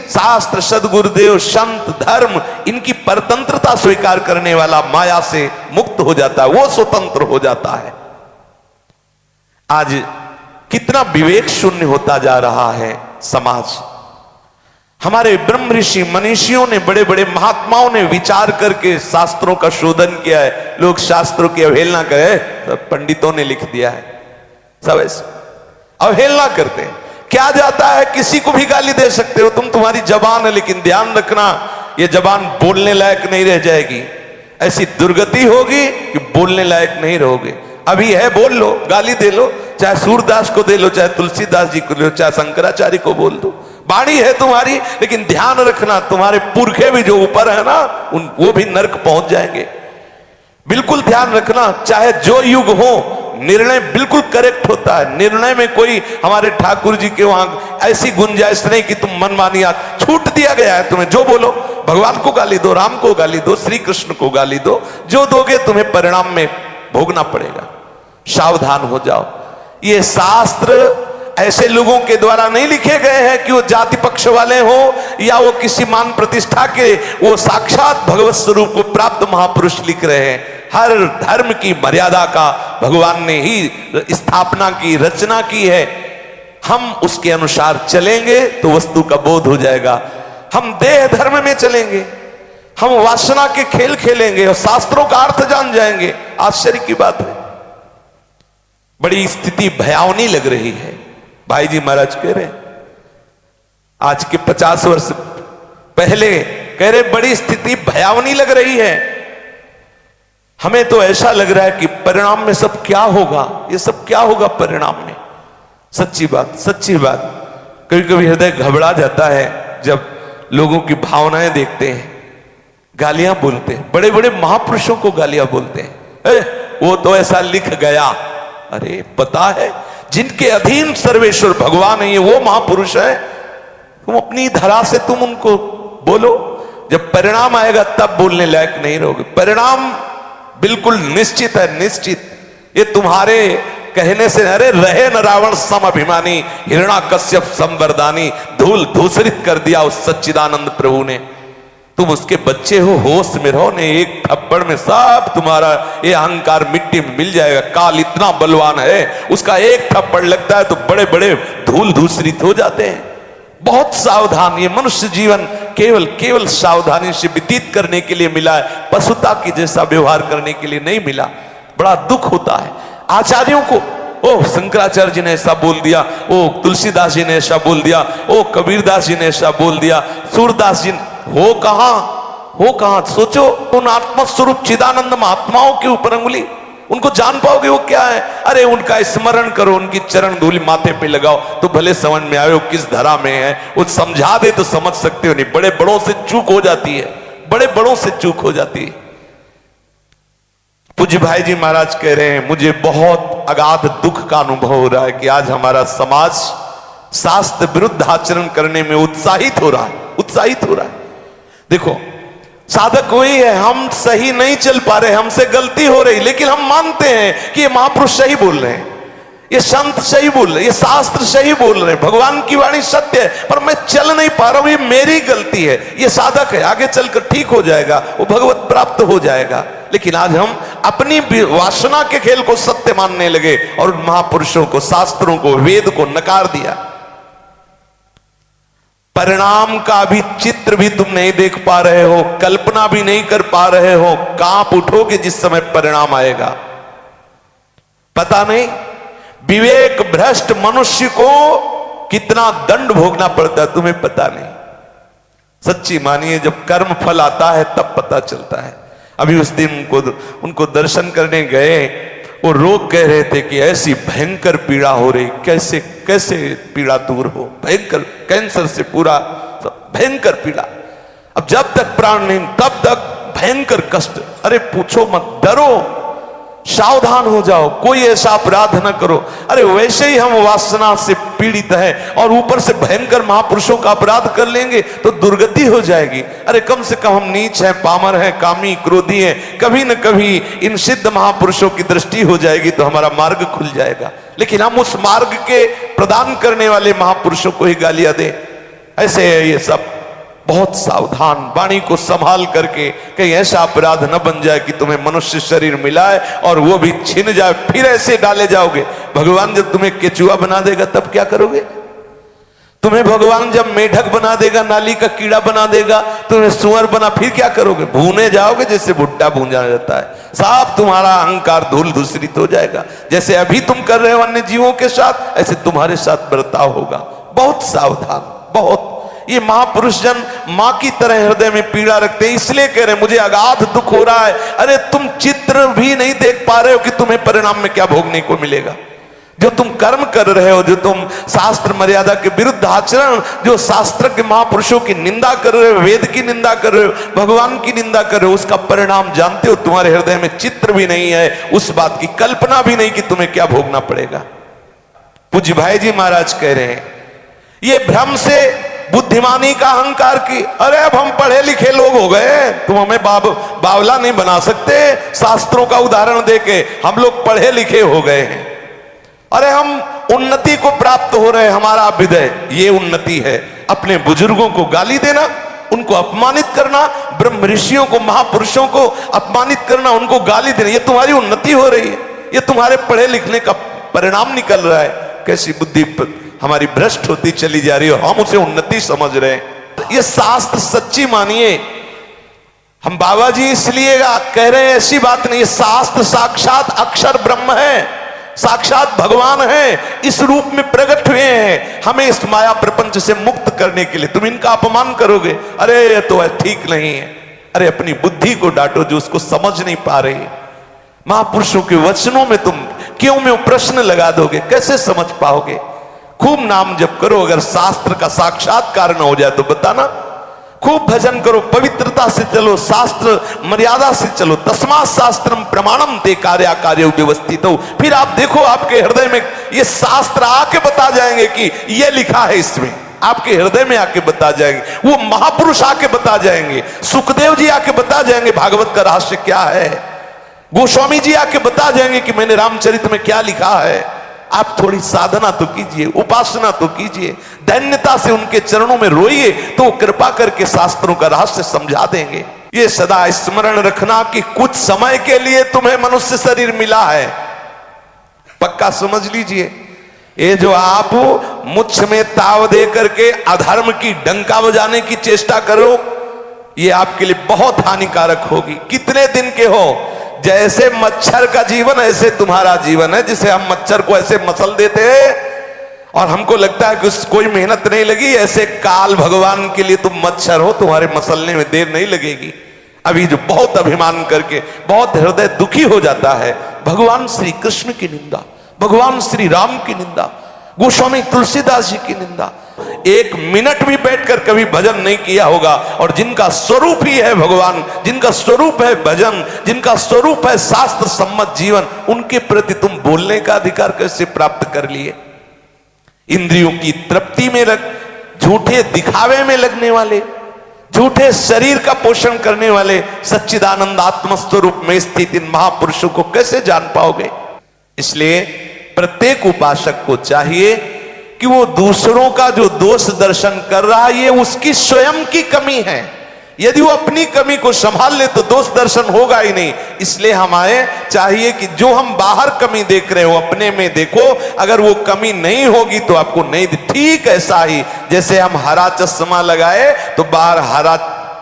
शास्त्र, सदगुरुदेव, संत, धर्म, इनकी परतंत्रता स्वीकार करने वाला माया से मुक्त हो जाता है, वो स्वतंत्र हो जाता है। आज कितना विवेक शून्य होता जा रहा है समाज। हमारे ब्रह्म ऋषि मनीषियों ने, बड़े बड़े महात्माओं ने विचार करके शास्त्रों का शोधन किया है। लोग शास्त्रों की अवहेलना करे, सब पंडितों ने लिख दिया है, सब ऐसे अवहेलना करते हैं। क्या जाता है, किसी को भी गाली दे सकते हो तुम, तुम्हारी जबान है, लेकिन ध्यान रखना ये जबान बोलने लायक नहीं रह जाएगी। ऐसी दुर्गति होगी कि बोलने लायक नहीं रहोगे। अभी है, बोल लो, गाली दे लो, चाहे सूरदास को दे लो, चाहे तुलसीदास जी को दे लो, चाहे शंकराचार्य को बोल दो, बाणी है तुम्हारी। लेकिन ध्यान रखना, तुम्हारे पुरखे भी जो ऊपर है ना, वो भी नरक पहुंच जाएंगे। बिल्कुल ध्यान रखना, चाहे जो युग हो, निर्णय बिल्कुल करेक्ट होता है। निर्णय में कोई हमारे ठाकुर जी के वहां ऐसी गुंजाइश नहीं कि तुम मनमानी, छूट दिया गया है तुम्हें, जो बोलो, भगवान को गाली दो, राम को गाली दो, श्री कृष्ण को गाली दो, जो दोगे तुम्हें परिणाम में भोगना पड़ेगा। सावधान हो जाओ। ये शास्त्र ऐसे लोगों के द्वारा नहीं लिखे गए हैं कि वो जाति पक्ष वाले हो या वो किसी मान प्रतिष्ठा के, वो साक्षात भगवत स्वरूप को प्राप्त महापुरुष लिख रहे हैं। हर धर्म की मर्यादा का भगवान ने ही स्थापना की, रचना की है। हम उसके अनुसार चलेंगे तो वस्तु का बोध हो जाएगा। हम देह धर्म में चलेंगे, हम वासना के खेल खेलेंगे और शास्त्रों का अर्थ जान जाएंगे। आश्चर्य की बात है, बड़ी स्थिति भयावनी लग रही है। भाई जी महाराज कह रहे, आज के 50 वर्ष पहले कह रहे, बड़ी स्थिति भयावनी लग रही है। हमें तो ऐसा लग रहा है कि परिणाम में सब क्या होगा, ये सब क्या होगा परिणाम में। सच्ची बात, सच्ची बात, कभी कभी हृदय घबरा जाता है जब लोगों की भावनाएं देखते हैं, गालियां बोलते हैं, बड़े बड़े महापुरुषों को गालियां बोलते हैं। वो तो ऐसा लिख गया। अरे पता है, जिनके अधीन सर्वेश्वर भगवान है, ये वो महापुरुष है। तुम अपनी धरा से तुम उनको बोलो, जब परिणाम आएगा तब बोलने लायक नहीं रहोगे। परिणाम बिल्कुल निश्चित है, निश्चित। ये तुम्हारे कहने से, अरे रहे न रावण सम अभिमानी, हिरण्याकश्यप संवरदानी, धूल धूसरित कर दिया उस सच्चिदानंद प्रभु ने। तुम उसके बच्चे हो, होश में रहो ने, एक थप्पड़ में सब तुम्हारा ये अहंकार मिट्टी में मिल जाएगा। काल इतना बलवान है, उसका एक थप्पड़ लगता है तो बड़े बड़े धूल धूसरित हो जाते हैं। बहुत सावधान। ये मनुष्य जीवन केवल सावधानी से व्यतीत करने के लिए मिला है, पशुता की जैसा व्यवहार करने के लिए नहीं मिला। बड़ा दुख होता है आचार्यों को। ओ शंकराचार्य जी ने ऐसा बोल दिया, ओ तुलसीदास जी ने ऐसा बोल दिया, ओ कबीरदास जी ने ऐसा बोल दिया, सूरदास जी हो कहां सोचो। उन आत्मस्वरूप चिदानंद महात्माओं के ऊपर अंगुली, उनको जान पाओगे वो क्या है। अरे उनका स्मरण करो, उनकी चरण धूलि माथे पे लगाओ तो भले समझ में आए वो किस धरा में है। वो समझा दे तो समझ सकते हो, नहीं बड़े बड़ों से चूक हो जाती है, बड़े बड़ों से चूक हो जाती है। पूज्य भाई जी महाराज कह रहे हैं, मुझे बहुत अगाध दुख का अनुभव हो रहा है कि आज हमारा समाज शास्त्र विरुद्ध आचरण करने में उत्साहित हो रहा है। देखो साधक वही है, हम सही नहीं चल पा रहे, हमसे गलती हो रही, लेकिन हम मानते हैं कि ये महापुरुष सही बोल रहे हैं, ये संत सही बोल रहे हैं, ये शास्त्र सही बोल रहे हैं, भगवान की वाणी सत्य है, पर मैं चल नहीं पा रहा हूं, ये मेरी गलती है। ये साधक है, आगे चलकर ठीक हो जाएगा, वो भगवत प्राप्त हो जाएगा। लेकिन आज हम अपनी वासना के खेल को सत्य मानने लगे और महापुरुषों को, शास्त्रों को, वेद को नकार दिया। परिणाम का भी चित्र भी तुम नहीं देख पा रहे हो, कल्पना भी नहीं कर पा रहे हो। कांप उठोगे जिस समय परिणाम आएगा। पता नहीं विवेक भ्रष्ट मनुष्य को कितना दंड भोगना पड़ता है, तुम्हें पता नहीं। सच्ची मानिए, जब कर्म फल आता है तब पता चलता है। अभी उस दिन उनको दर्शन करने गए, वो रोग कह रहे थे कि ऐसी भयंकर पीड़ा हो रही, कैसे पीड़ा दूर हो, भयंकर कैंसर से पूरा भयंकर पीड़ा। अब जब तक प्राण नहीं तब तक भयंकर कष्ट। अरे पूछो मत, डरो, सावधान हो जाओ, कोई ऐसा अपराध न करो। अरे वैसे ही हम वासना से पीड़ित हैं और ऊपर से भयंकर महापुरुषों का अपराध कर लेंगे तो दुर्गति हो जाएगी। अरे कम से कम हम नीच हैं, पामर हैं, कामी, क्रोधी हैं, कभी न कभी इन सिद्ध महापुरुषों की दृष्टि हो जाएगी तो हमारा मार्ग खुल जाएगा। लेकिन हम उस मार्ग के प्रदान करने वाले महापुरुषों को ही गालियां दें, ऐसे है ये सब। बहुत सावधान, वाणी को संभाल करके, कहीं ऐसा अपराध न बन जाए कि तुम्हें मनुष्य शरीर मिला है और वो भी छिन जाए, फिर ऐसे डाले जाओगे। भगवान जब तुम्हें केचुआ बना देगा तब क्या करोगे? तुम्हें भगवान जब मेढक बना देगा, नाली का कीड़ा बना देगा, तुम्हें सुअर बना, फिर क्या करोगे? भूने जाओगे जैसे भुट्टा भूंजा जाता है। साफ तुम्हारा अहंकार धूल धूसरित हो जाएगा। जैसे अभी तुम कर रहे हो अन्य जीवों के साथ, ऐसे तुम्हारे साथ बर्ताव होगा। बहुत सावधान, बहुत। ये महापुरुष जन मां की तरह हृदय में पीड़ा रखते हैं, इसलिए कह रहे हैं मुझे अगाध दुख हो रहा है। अरे तुम चित्र भी नहीं देख पा रहे हो कि तुम्हें परिणाम में क्या भोगने को मिलेगा। जो तुम कर्म कर रहे हो, जो तुम शास्त्र मर्यादा के विरुद्ध आचरण, जो शास्त्र के महापुरुषों की निंदा कर रहे हो, वेद की निंदा कर रहे हो, भगवान की निंदा कर रहे हो, उसका परिणाम जानते हो? तुम्हारे हृदय में चित्र भी नहीं है, उस बात की कल्पना भी नहीं कि तुम्हें क्या भोगना पड़ेगा। पूज्य भाई जी महाराज कह रहे हैं ये भ्रम से बुद्धिमानी का अहंकार की, अरे अब हम पढ़े लिखे लोग हो गए, तुम हमें बावला नहीं बना सकते। शास्त्रों का उदाहरण देके हम लोग पढ़े लिखे हो गए हैं। अरे हम उन्नति को प्राप्त हो रहे, हमारा अभ्युदय ये उन्नति है। अपने बुजुर्गों को गाली देना, उनको अपमानित करना, ब्रह्म ऋषियों को, महापुरुषों को अपमानित करना, उनको गाली देना, ये तुम्हारी उन्नति हो रही है। ये तुम्हारे पढ़े लिखने का परिणाम निकल रहा है। कैसी बुद्धि हमारी भ्रष्ट होती चली जा रही है, हम उसे उन्नति समझ रहे हैं। ये शास्त्र सच्ची मानिए। हम बाबा जी इसलिए कह रहे हैं, ऐसी बात नहीं। शास्त्र साक्षात अक्षर ब्रह्म है, साक्षात भगवान है, इस रूप में प्रकट हुए हैं हमें इस माया प्रपंच से मुक्त करने के लिए। तुम इनका अपमान करोगे, अरे ये तो ठीक नहीं है। अरे अपनी बुद्धि को डांटो जो उसको समझ नहीं पा रही। महापुरुषों के वचनों में तुम क्यों में प्रश्न लगा दोगे, कैसे समझ पाओगे? खूब नाम जप करो, अगर शास्त्र का साक्षात्कार न हो जाए तो बताना। खूब भजन करो, पवित्रता से चलो, शास्त्र मर्यादा से चलो। तस्मात् शास्त्रम प्रमाणम ते कार्या कार्य व्यवस्थित हो। फिर आप देखो आपके हृदय में ये शास्त्र आके बता जाएंगे कि ये लिखा है इसमें, आपके हृदय में आके बता जाएंगे। वो महापुरुष आके बता जाएंगे, सुखदेव जी आके बता जाएंगे भागवत का रहस्य क्या है, गोस्वामी जी आके बता जाएंगे कि मैंने रामचरित में क्या लिखा है। आप थोड़ी साधना तो कीजिए, उपासना तो कीजिए, दैन्यता से उनके चरणों में रोइए, तो कृपा करके शास्त्रों का रहस्य समझा देंगे। ये सदा स्मरण रखना कि कुछ समय के लिए तुम्हें मनुष्य शरीर मिला है, पक्का समझ लीजिए। ये जो आप मुझ में ताव दे करके अधर्म की डंका बजाने की चेष्टा करो, ये आपके लिए बहुत हानिकारक होगी। कितने दिन के हो? जैसे मच्छर का जीवन ऐसे तुम्हारा जीवन है। जिसे हम मच्छर को ऐसे मसल देते हैं और हमको लगता है कि कोई मेहनत नहीं लगी, ऐसे काल भगवान के लिए तुम मच्छर हो, तुम्हारे मसलने में देर नहीं लगेगी। अभी जो बहुत अभिमान करके बहुत हृदय दुखी हो जाता है, भगवान श्री कृष्ण की निंदा, भगवान श्री राम की निंदा, गोस्वामी तुलसीदास जी की निंदा, एक मिनट भी बैठकर कभी भजन नहीं किया होगा। और जिनका स्वरूप ही है भगवान, जिनका स्वरूप है भजन, जिनका स्वरूप है शास्त्र सम्मत जीवन, उनके प्रति तुम बोलने का अधिकार कैसे प्राप्त कर लिए? इंद्रियों की तृप्ति में झूठे दिखावे में लगने वाले, झूठे शरीर का पोषण करने वाले सच्चिदानंद आत्म स्वरूप में स्थित इन महापुरुषों को कैसे जान पाओगे? इसलिए प्रत्येक उपासक को चाहिए कि वो दूसरों का जो दोष दर्शन कर रहा है, ये उसकी स्वयं की कमी है। यदि वो अपनी कमी को संभाल ले तो दोष दर्शन होगा ही नहीं। इसलिए हमें चाहिए कि जो हम बाहर कमी देख रहे हो, अपने में देखो। अगर वो कमी नहीं होगी तो आपको नहीं, ठीक ऐसा ही जैसे हम हरा चश्मा लगाए तो बाहर हरा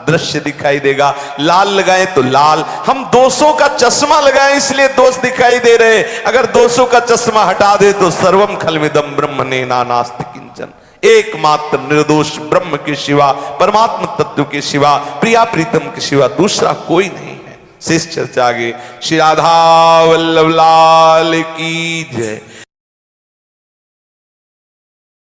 दृश्य दिखाई देगा, लाल लगाए तो लाल। हम दोषों का चश्मा लगाए इसलिए दोष दिखाई दे रहे। अगर दोषों का चश्मा हटा दे तो सर्वम खलमिदम ब्रह्म नेना नास्ति किंचन, एकमात्र निर्दोष ब्रह्म के सिवा, परमात्मा तत्व के सिवा, प्रिया प्रीतम के सिवा दूसरा कोई नहीं है। शेष चर्चा आगे। श्री राधा वल्लभ लाल की जय।